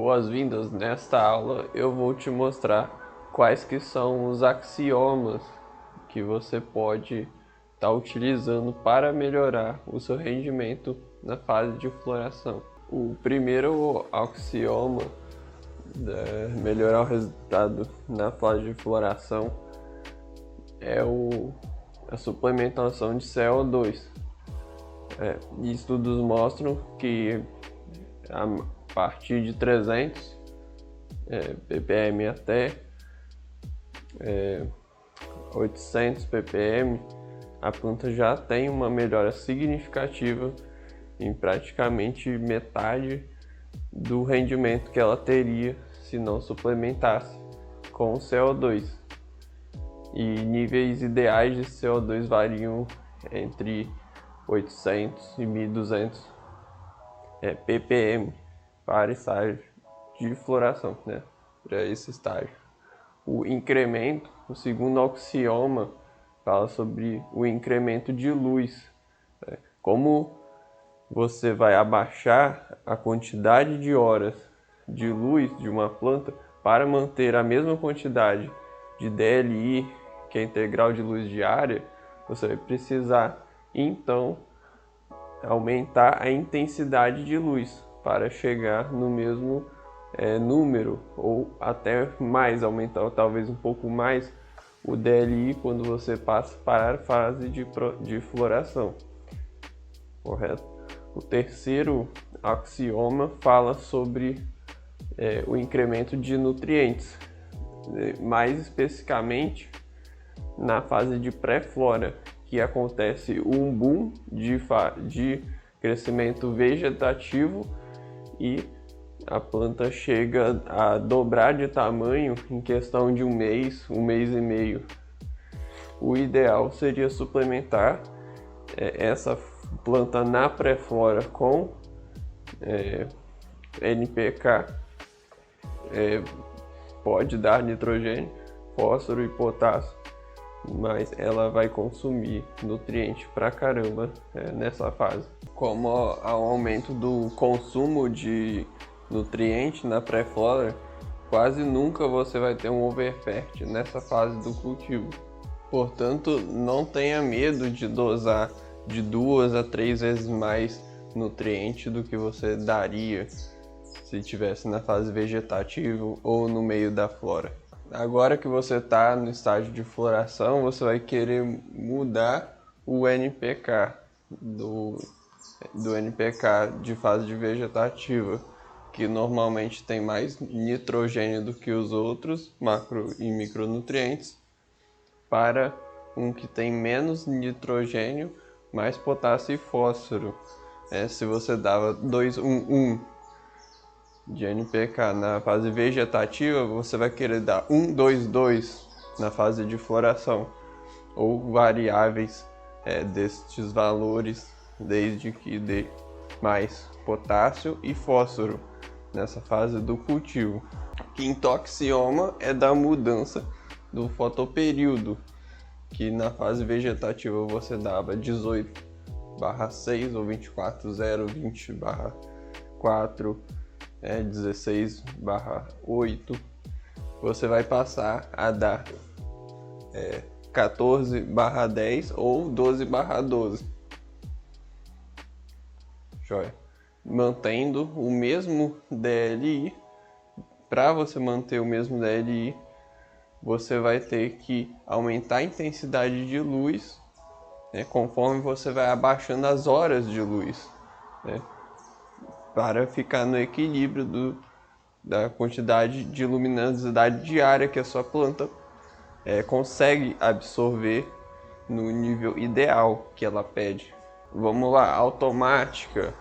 Boas-vindas! Nesta aula eu vou te mostrar quais que são os axiomas que você pode estar utilizando para melhorar o seu rendimento na fase de floração. O primeiro axioma de melhorar o resultado na fase de floração é a suplementação de CO2. Estudos mostram que a partir de 300 ppm até 800 ppm, a planta já tem uma melhora significativa em praticamente metade do rendimento que ela teria se não suplementasse com CO2. E níveis ideais de CO2 variam entre 800 e 1200 ppm para estágio de floração, para esse estágio. O incremento, o segundo axioma, fala sobre o incremento de luz. Como você vai abaixar a quantidade de horas de luz de uma planta para manter a mesma quantidade de DLI, que é a integral de luz diária, você vai precisar, então, aumentar a intensidade de luz para chegar no mesmo número, ou até mais, aumentar talvez um pouco mais o DLI quando você passa para a fase de floração. Correto? O terceiro axioma fala sobre o incremento de nutrientes, mais especificamente na fase de pré-flora, que acontece um boom de crescimento vegetativo e a planta chega a dobrar de tamanho em questão de um mês e meio. O ideal seria suplementar essa planta na pré-flora com NPK, pode dar nitrogênio, fósforo e potássio, mas ela vai consumir nutriente pra caramba nessa fase. Como há um aumento do consumo de nutriente na pré-flora, quase nunca você vai ter um overfert nessa fase do cultivo. Portanto, não tenha medo de dosar de 2 a 3 vezes mais nutriente do que você daria se estivesse na fase vegetativa ou no meio da flora. Agora que você está no estágio de floração, você vai querer mudar o NPK do NPK de fase de vegetativa, que normalmente tem mais nitrogênio do que os outros macro e micronutrientes, para um que tem menos nitrogênio, mais potássio e fósforo. Se você dava 2-1-1 de NPK na fase vegetativa, você vai querer dar 1-2-2 na fase de floração, ou variáveis destes valores, desde que dê mais potássio e fósforo nessa fase do cultivo. Quinto axioma é da mudança do fotoperíodo, que na fase vegetativa você dava 18/6 ou 24/0, 20/4, 16/8. Você vai passar a dar 14/10 ou 12/12. Joia. Mantendo o mesmo DLI. Para você manter o mesmo DLI, você vai ter que aumentar a intensidade de luz, conforme você vai abaixando as horas de luz, para ficar no equilíbrio da quantidade de luminosidade diária que a sua planta consegue absorver no nível ideal que ela pede. Vamos lá, automática.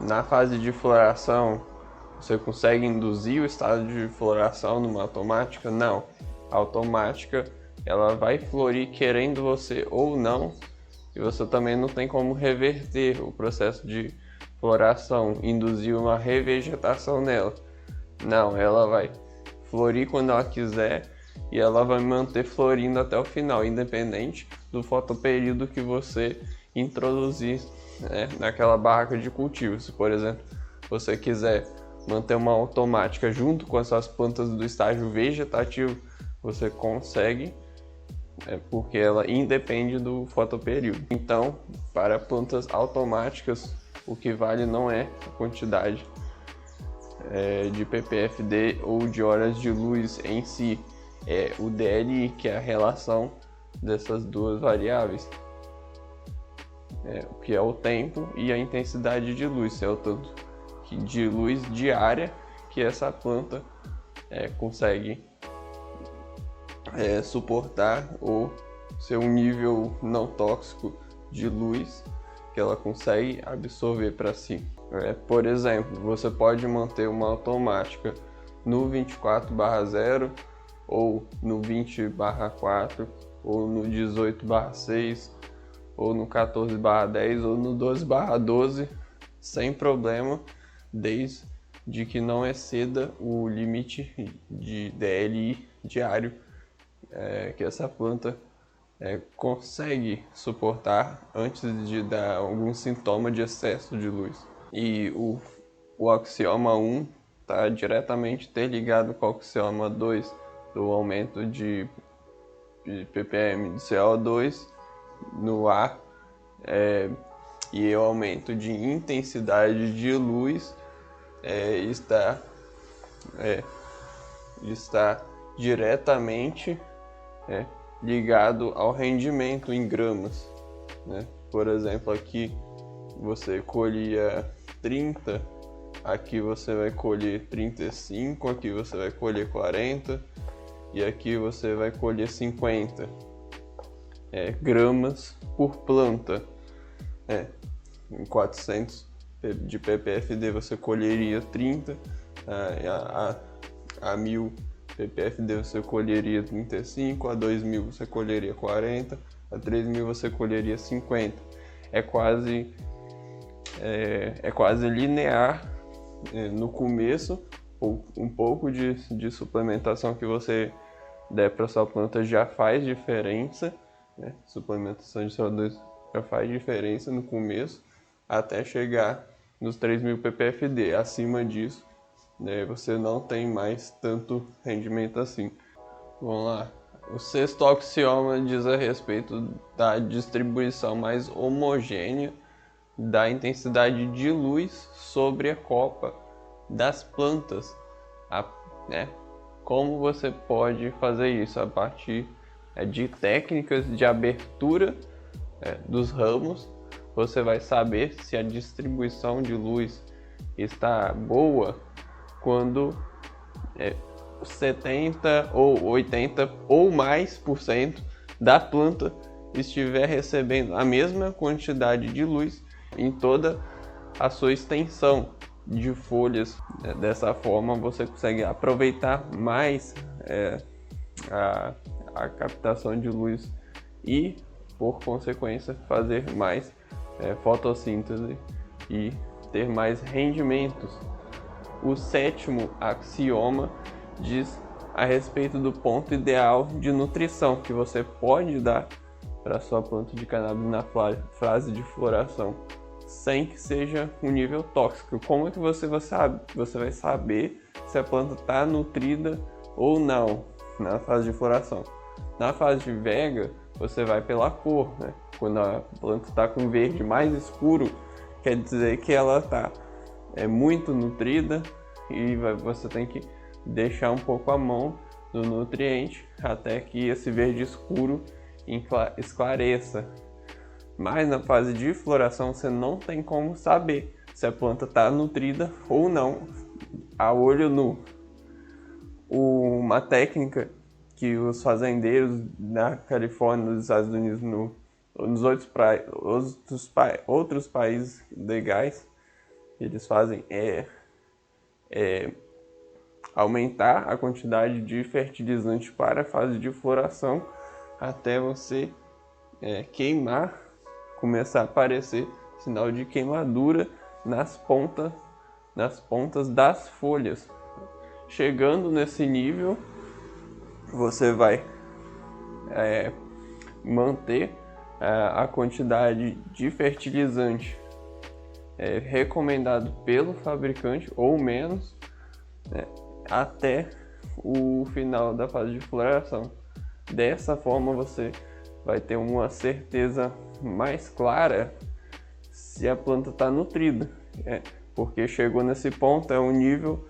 Na fase de floração, você consegue induzir o estado de floração numa automática? Não. A automática, ela vai florir querendo você ou não, e você também não tem como reverter o processo de floração, induzir uma revegetação nela. Não, ela vai florir quando ela quiser e ela vai manter florindo até o final, independente do fotoperíodo que você introduzir naquela barraca de cultivo. Se, por exemplo, você quiser manter uma automática junto com essas plantas do estágio vegetativo, você consegue, porque ela independe do fotoperíodo. Então, para plantas automáticas, o que vale não é a quantidade de ppfd ou de horas de luz em si, é o DLI, que é a relação dessas duas variáveis, o que é o tempo e a intensidade de luz, é o tanto de luz diária que essa planta consegue suportar, ou seu nível não tóxico de luz que ela consegue absorver para si. Por exemplo, você pode manter uma automática no 24/0 ou no 20/4 ou no 18/6 ou no 14/10 ou no 12/12 sem problema, desde que não exceda o limite de DLI diário que essa planta consegue suportar antes de dar algum sintoma de excesso de luz. E o axioma 1 está diretamente interligado com o axioma 2 do aumento de ppm de CO2 no ar e o aumento de intensidade de luz está diretamente ligado ao rendimento em gramas, né? Por exemplo, aqui você colhia 30, aqui você vai colher 35, aqui você vai colher 40 e aqui você vai colher 50 gramas por planta. Em 400 de ppfd você colheria 30, a 1000 ppfd você colheria 35, a 2000 você colheria 40, a 3000 você colheria 50. É quase linear no começo, ou um pouco de suplementação que você der para sua planta já faz diferença, né? Suplementação de CO2 já faz diferença no começo, até chegar nos 3000 ppfd. Acima disso, né, você não tem mais tanto rendimento assim. Vamos lá. O sexto axioma diz a respeito da distribuição mais homogênea da intensidade de luz sobre a copa das plantas. Como você pode fazer isso? A partir de técnicas de abertura dos ramos, você vai saber se a distribuição de luz está boa quando 70 ou 80 ou mais por cento da planta estiver recebendo a mesma quantidade de luz em toda a sua extensão de folhas. Dessa forma você consegue aproveitar mais a captação de luz e, por consequência, fazer mais fotossíntese e ter mais rendimentos. O sétimo axioma diz a respeito do ponto ideal de nutrição que você pode dar para sua planta de cannabis na fase de floração, sem que seja um nível tóxico. Como é que você vai saber se a planta está nutrida ou não na fase de floração? Na fase de vega, você vai pela cor, né? Quando a planta está com verde mais escuro, quer dizer que ela está muito nutrida, e você tem que deixar um pouco a mão no nutriente até que esse verde escuro esclareça. Mas na fase de floração você não tem como saber se a planta está nutrida ou não a olho nu. Uma técnica que os fazendeiros na Califórnia, nos Estados Unidos, nos outros países legais, eles fazem aumentar a quantidade de fertilizante para a fase de floração até você queimar, começar a aparecer sinal de queimadura nas pontas das folhas. Chegando nesse nível, você vai manter a quantidade de fertilizante recomendado pelo fabricante ou menos, né, até o final da fase de floração. Dessa forma você vai ter uma certeza mais clara se a planta está nutrida, porque chegou nesse ponto, é um nível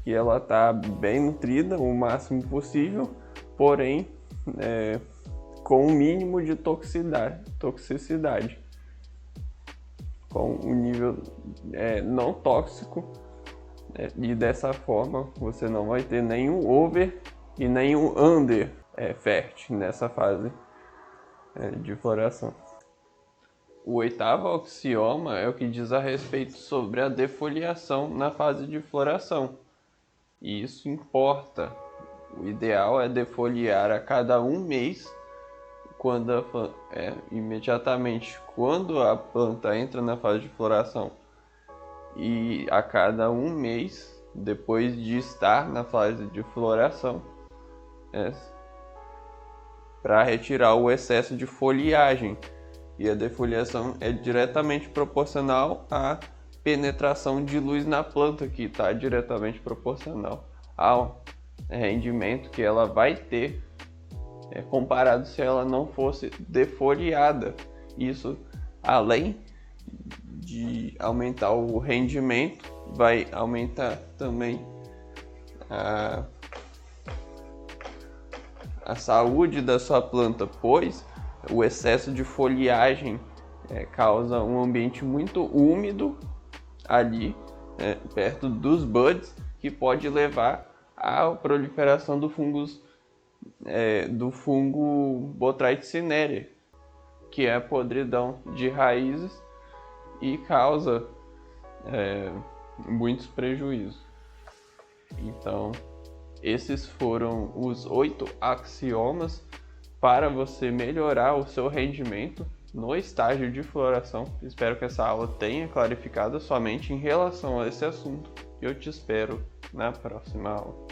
que ela está bem nutrida, o máximo possível, porém com um mínimo de toxicidade, com um nível não tóxico, e dessa forma você não vai ter nenhum over e nenhum under fértil nessa fase de floração. O oitavo axioma é o que diz a respeito sobre a defoliação na fase de floração. E isso importa. O ideal é defoliar a cada um mês, imediatamente quando a planta entra na fase de floração, e a cada um mês depois de estar na fase de floração, para retirar o excesso de foliagem. E a defoliação é diretamente proporcional à penetração de luz na planta, que está diretamente proporcional ao rendimento que ela vai ter, comparado se ela não fosse defoliada. Isso, além de aumentar o rendimento, vai aumentar também a saúde da sua planta, pois o excesso de foliagem causa um ambiente muito úmido ali, perto dos buds, que pode levar à proliferação do fungo Botrytis cinerea, que é a podridão de raízes e causa muitos prejuízos. Então, esses foram os 8 axiomas para você melhorar o seu rendimento no estágio de floração. Espero que essa aula tenha clarificado a sua mente em relação a esse assunto. Eu te espero na próxima aula.